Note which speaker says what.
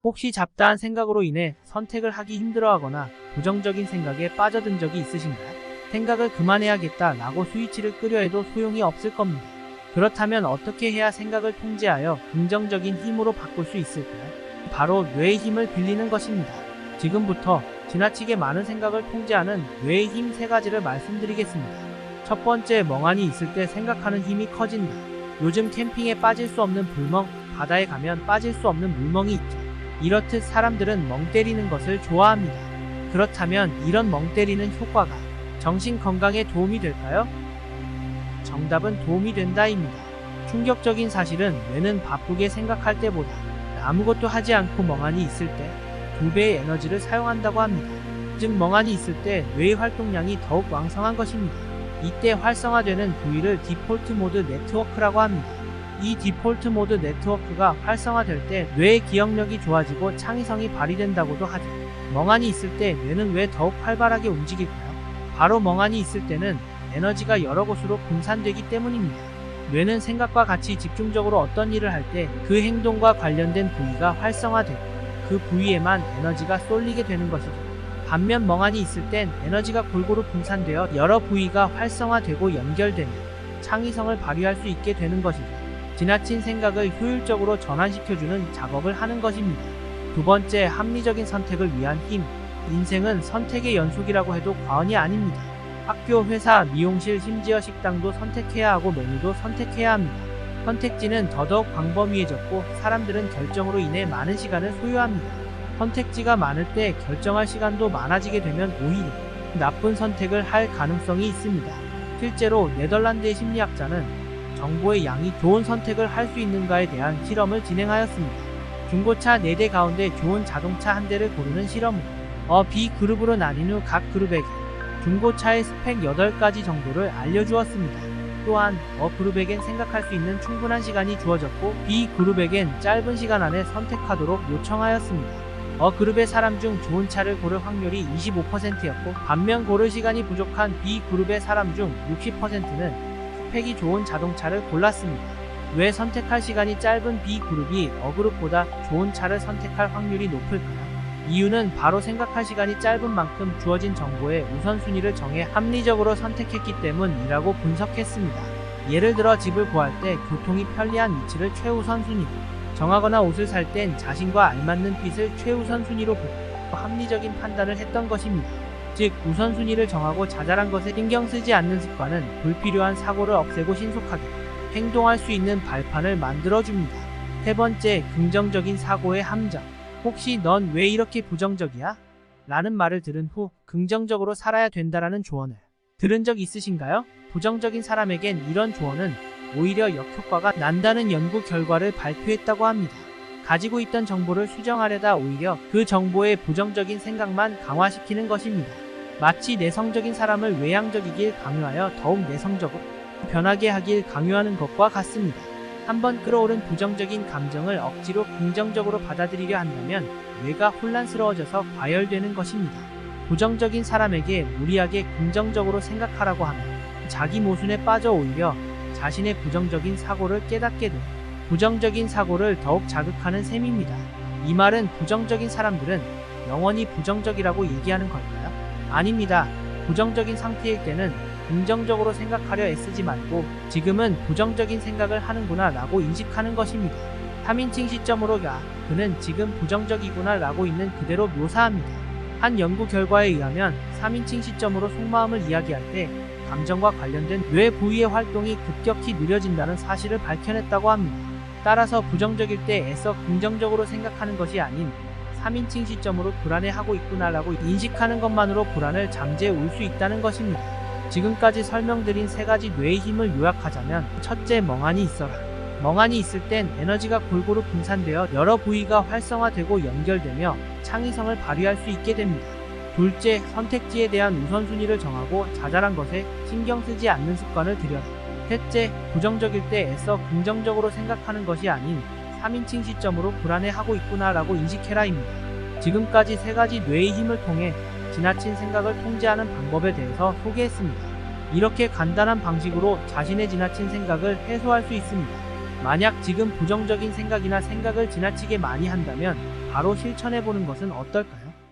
Speaker 1: 혹시 잡다한 생각으로 인해 선택을 하기 힘들어하거나 부정적인 생각에 빠져든 적이 있으신가요? 생각을 그만해야겠다 라고 스위치를 끄려 해도 소용이 없을 겁니다. 그렇다면 어떻게 해야 생각을 통제하여 긍정적인 힘으로 바꿀 수 있을까요? 바로 뇌의 힘을 빌리는 것입니다. 지금부터 지나치게 많은 생각을 통제하는 뇌의 힘 3가지를 말씀드리겠습니다. 첫 번째, 멍하니 있을 때 생각하는 힘이 커진다. 요즘 캠핑에 빠질 수 없는 불멍, 바다에 가면 빠질 수 없는 물멍이 있죠. 이렇듯 사람들은 멍 때리는 것을 좋아합니다. 그렇다면 이런 멍 때리는 효과가 정신 건강에 도움이 될까요? 정답은 도움이 된다입니다. 충격적인 사실은 뇌는 바쁘게 생각할 때보다 아무것도 하지 않고 멍하니 있을 때 2배의 에너지를 사용한다고 합니다. 즉 멍하니 있을 때 뇌의 활동량이 더욱 왕성한 것입니다. 이때 활성화되는 부위를 디폴트 모드 네트워크라고 합니다. 이 디폴트 모드 네트워크가 활성화될 때 뇌의 기억력이 좋아지고 창의성이 발휘된다고도 하죠. 멍하니 있을 때 뇌는 왜 더욱 활발하게 움직일까요? 바로 멍하니 있을 때는 에너지가 여러 곳으로 분산되기 때문입니다. 뇌는 생각과 같이 집중적으로 어떤 일을 할 때 그 행동과 관련된 부위가 활성화되고 그 부위에만 에너지가 쏠리게 되는 것이죠. 반면 멍하니 있을 땐 에너지가 골고루 분산되어 여러 부위가 활성화되고 연결되며 창의성을 발휘할 수 있게 되는 것이죠. 지나친 생각을 효율적으로 전환시켜주는 작업을 하는 것입니다. 두 번째, 합리적인 선택을 위한 힘. 인생은 선택의 연속이라고 해도 과언이 아닙니다. 학교, 회사, 미용실, 심지어 식당도 선택해야 하고 메뉴도 선택해야 합니다. 선택지는 더더욱 광범위해졌고 사람들은 결정으로 인해 많은 시간을 소요합니다. 선택지가 많을 때 결정할 시간도 많아지게 되면 오히려 나쁜 선택을 할 가능성이 있습니다. 실제로 네덜란드의 심리학자는 정보의 양이 좋은 선택을 할 수 있는가에 대한 실험을 진행하였습니다. 중고차 4대 가운데 좋은 자동차 1대를 고르는 실험으로 B 그룹으로 나뉜 후 각 그룹에게 중고차의 스펙 8가지 정도를 알려주었습니다. 또한 그룹에겐 생각할 수 있는 충분한 시간이 주어졌고 B 그룹에겐 짧은 시간 안에 선택하도록 요청하였습니다. 그룹의 사람 중 좋은 차를 고를 확률이 25%였고 반면 고를 시간이 부족한 B 그룹의 사람 중 60%는 스펙이 좋은 자동차를 골랐습니다. 왜 선택할 시간이 짧은 B 그룹이 그룹보다 좋은 차를 선택할 확률이 높을까요? 이유는 바로 생각할 시간이 짧은 만큼 주어진 정보의 우선순위를 정해 합리적으로 선택했기 때문이라고 분석했습니다. 예를 들어 집을 구할 때 교통이 편리한 위치를 최우선순위로 정하거나 옷을 살 땐 자신과 알맞는 핏을 최우선순위로 보고 합리적인 판단을 했던 것입니다. 즉 우선순위를 정하고 자잘한 것에 신경 쓰지 않는 습관은 불필요한 사고를 없애고 신속하게 행동할 수 있는 발판을 만들어줍니다. 세 번째, 긍정적인 사고의 함정. 혹시 넌 왜 이렇게 부정적이야? 라는 말을 들은 후 긍정적으로 살아야 된다라는 조언을 들은 적 있으신가요? 부정적인 사람에겐 이런 조언은 오히려 역효과가 난다는 연구 결과를 발표했다고 합니다. 가지고 있던 정보를 수정하려다 오히려 그 정보의 부정적인 생각만 강화시키는 것입니다. 마치 내성적인 사람을 외향적이길 강요하여 더욱 내성적으로 변하게 하길 강요하는 것과 같습니다. 한번 끌어오른 부정적인 감정을 억지로 긍정적으로 받아들이려 한다면 뇌가 혼란스러워져서 과열되는 것입니다. 부정적인 사람에게 무리하게 긍정적으로 생각하라고 하면 자기 모순에 빠져 오히려 자신의 부정적인 사고를 깨닫게 되고 부정적인 사고를 더욱 자극하는 셈입니다. 이 말은 부정적인 사람들은 영원히 부정적이라고 얘기하는 걸까요? 아닙니다. 부정적인 상태일 때는 긍정적으로 생각하려 애쓰지 말고 지금은 부정적인 생각을 하는구나 라고 인식하는 것입니다. 3인칭 시점으로 그는 지금 부정적이구나 라고 있는 그대로 묘사합니다. 한 연구 결과에 의하면 3인칭 시점으로 속마음을 이야기할 때 감정과 관련된 뇌 부위의 활동이 급격히 느려진다는 사실을 밝혀냈다고 합니다. 따라서 부정적일 때 애써 긍정적으로 생각하는 것이 아닌 3인칭 시점으로 불안해하고 있구나라고 인식하는 것만으로 불안을 잠재울 수 있다는 것입니다. 지금까지 설명드린 3가지 뇌의 힘을 요약하자면 첫째, 멍하니 있어라. 멍하니 있을 땐 에너지가 골고루 분산되어 여러 부위가 활성화되고 연결되며 창의성을 발휘할 수 있게 됩니다. 둘째, 선택지에 대한 우선순위를 정하고 자잘한 것에 신경 쓰지 않는 습관을 들여라. 셋째, 부정적일 때 애써 긍정적으로 생각하는 것이 아닌 3인칭 시점으로 불안해하고 있구나라고 인식해라입니다. 지금까지 3가지 뇌의 힘을 통해 지나친 생각을 통제하는 방법에 대해서 소개했습니다. 이렇게 간단한 방식으로 자신의 지나친 생각을 해소할 수 있습니다. 만약 지금 부정적인 생각이나 생각을 지나치게 많이 한다면 바로 실천해보는 것은 어떨까요?